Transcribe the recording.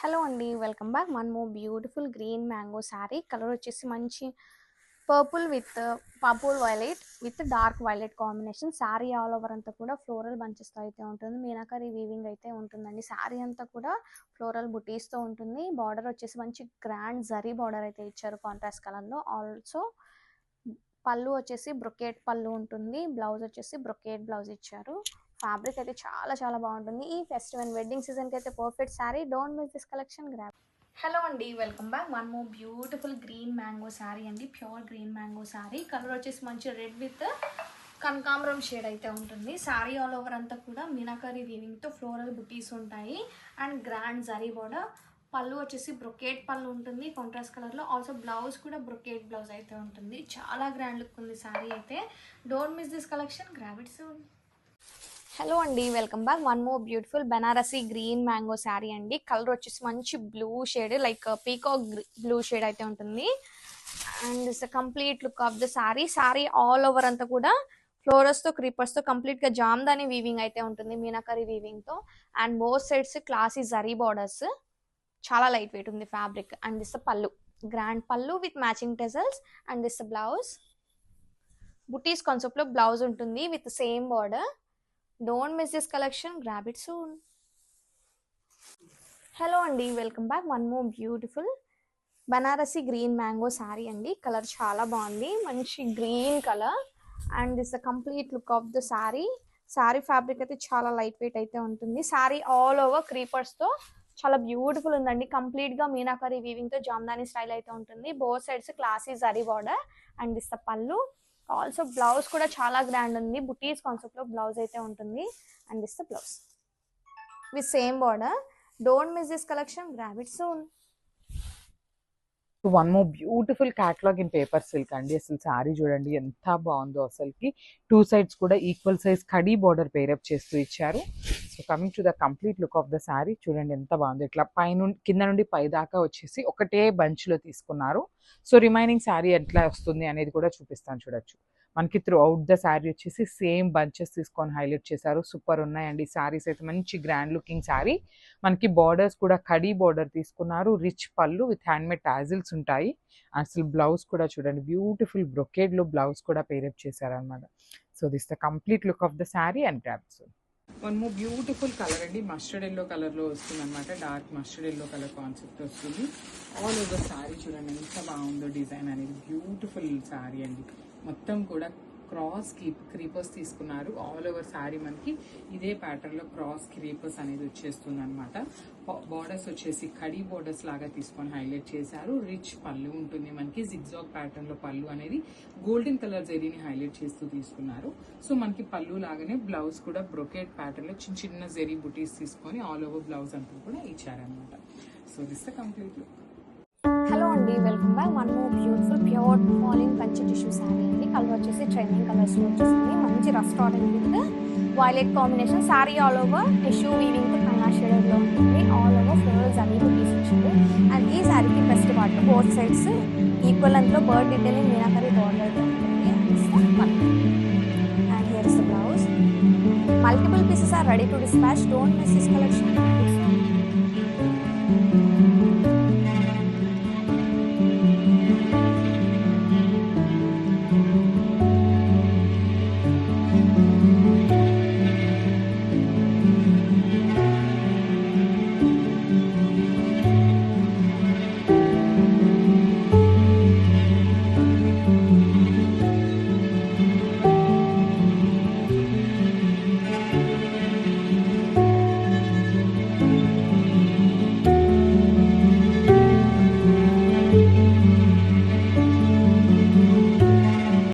Hello అండి, welcome back. One more beautiful green mango sari. Colour వచ్చేసి మంచి purple with purple violet with dark violet combination. Sari all over అంతా కూడా floral బంచెస్తో అయితే ఉంటుంది. మీనాకరీ వీవింగ్ అయితే ఉంటుందండి. శారీ అంతా కూడా ఫ్లోరల్ బుటీస్తో ఉంటుంది. బార్డర్ వచ్చేసి మంచి గ్రాండ్ జరీ బార్డర్ అయితే ఇచ్చారు కాంట్రాస్ట్ కలర్లో. ఆల్సో పళ్ళు వచ్చేసి బ్రొకేట్ పళ్ళు ఉంటుంది. బ్లౌజ్ వచ్చేసి బ్రొకేట్ బ్లౌజ్ ఇచ్చారు. ఫ్యాబ్రిక్ అయితే చాలా చాలా బాగుంటుంది. ఈ ఫెస్టివల్ అండ్ వెడ్డింగ్ సీజన్కి అయితే perfect sari. Don't miss this collection, grab. Hello అండి, welcome back. One more beautiful green mango sari అండి. Pure green mango sari. Colour వచ్చేసి మంచి రెడ్ విత్ కనకాంబరం షేడ్ అయితే ఉంటుంది. శారీ ఆల్ ఓవర్ అంతా కూడా మీనాకరీ వీవింగ్తో ఫ్లోరల్ బుటీస్ ఉంటాయి అండ్ గ్రాండ్ జరీ బోర్డర్. పళ్ళు వచ్చేసి బ్రొకేట్ పళ్ళు ఉంటుంది కాంట్రాస్ట్ కలర్లో. ఆల్సో బ్లౌజ్ కూడా బ్రొకేట్ బ్లౌజ్ అయితే ఉంటుంది. చాలా గ్రాండ్ లుక్ ఉంది శారీ అయితే. Don't miss this collection, grab it soon. Hello అండి, welcome back. One more beautiful Banarasi green mango sari అండి. కలర్ వచ్చేసి మంచి blue shade, like peacock blue shade అయితే ఉంటుంది. And it's complete look of the sari. Sari all over అంతా కూడా ఫ్లోరస్తో క్రీపర్స్తో కంప్లీట్గా జామ్దాని వీవింగ్ అయితే ఉంటుంది మీనాకరీ వీవింగ్తో. And both sides classy zari borders. చాలా లైట్ వెయిట్ ఉంది fabric. And this pallu, grand pallu with matching tassels. And this blouse butis కాన్సెప్ట్లో బ్లౌజ్ ఉంటుంది with same border. Don't miss this collection, grab it soon. Hello అండి, welcome back. One more beautiful Banarasi green mango sari అండి. Colour చాలా బాగుంది, మంచి green colour. And this the complete look of the sari. Sari fabric అయితే చాలా light wait అయితే ఉంటుంది. Sari all over క్రీపర్స్తో చాలా బ్యూటిఫుల్ ఉందండి. కంప్లీట్గా మీనాకరీ వీవింగ్తో జామ్దాని స్టైల్ అయితే ఉంటుంది. Both sides classy zari border. And this the పళ్ళు. ఆల్సో బ్లౌజ్ కూడా చాలా గ్రాండ్ ఉంది. బుటీస్ కాన్సెప్ట్లో బ్లౌజ్ అయితే ఉంటుంది. And this the blouse with same border. Don't miss this collection, grab it soon. One more beautiful catalogue in paper silk అండి. అసలు శారీ చూడండి ఎంత బాగుందో. అసలుకి టూ సైడ్స్ కూడా equal size khadi border pair up చేస్తూ ఇచ్చారు. So coming to the complete look of the sari చూడండి ఎంత బాగుందో. ఇట్లా కింద నుండి పై దాకా వచ్చేసి ఒకటే బంచ్లో తీసుకున్నారు. సో రిమైనింగ్ శారీ ఎట్లా వస్తుంది అనేది కూడా చూపిస్తాను, చూడొచ్చు. మనకి త్రూ అవుట్ ద శారీ వచ్చేసి సేమ్ బంచెస్ తీసుకొని హైలైట్ చేశారు. సూపర్ ఉన్నాయండి శారీస్ అయితే. మంచి గ్రాండ్ లుకింగ్ శారీ. మనకి బార్డర్స్ కూడా కడీ బార్డర్ తీసుకున్నారు. రిచ్ పళ్ళు విత్ హ్యాండ్మేడ్ టాజిల్స్ ఉంటాయి. అసలు బ్లౌజ్ కూడా చూడండి బ్యూటిఫుల్ బ్రొకేడ్లో బ్లౌజ్ కూడా పేరప్ చేశారనమాట. So this the complete look of the sari and tabs. One more beautiful colour అండి. మస్టర్డ్ ఎల్లో కలర్లో వస్తుంది అనమాట. Dark mustard yellow colour concept వస్తుంది. ఆల్ ఓవర్ శారీ చూడండి ఎంత బాగుందో. డిజైన్ అనేది బ్యూటిఫుల్ శారీ అండి. మొత్తం కూడా క్రాస్ క్రీపర్స్ తీసుకున్నారు. ఆల్ ఓవర్ శారీ మనకి ఇదే ప్యాటర్న్లో క్రాస్ క్రీపర్స్ అనేది వచ్చేస్తుంది అనమాట. బార్డర్స్ వచ్చేసి కడీ బార్డర్స్ లాగా తీసుకొని హైలైట్ చేశారు. రిచ్ పళ్ళు ఉంటుంది మనకి. జిగ్జాగ్ ప్యాటర్న్లో పళ్ళు అనేది గోల్డెన్ కలర్ జెరీని హైలైట్ చేస్తూ తీసుకున్నారు. సో మనకి పళ్ళు లాగానే బ్లౌజ్ కూడా బ్రొకేట్ ప్యాటర్న్లో చిన్న చిన్న జెరీ బుటీస్ తీసుకొని ఆల్ ఓవర్ బ్లౌజ్ అంతా కూడా ఇచ్చారనమాట. So this the complete look. Hello అండి, welcome back. One more beautiful pure falling Kanchi tissue sari అండి. కలర్ వచ్చేసి ట్రెండింగ్ కలర్స్లో వచ్చేసింది. మంచి rust orange with violet combination. Sari all over tissue weaving కన్నా షేడర్లో ఉంటుంది. ఆల్ ఓవర్ ఫ్లోరల్స్ అన్ని బుటీస్ ఇచ్చింది. అండ్ ఈ శారీకి best part both sides equal లెంత్లో బర్డ్ డీటెయిలింగ్ మీనాకరీ బార్డర్ అయితే ఉంటుంది. And here is the blouse. Multiple pieces are ready to dispatch. Don't miss this collection.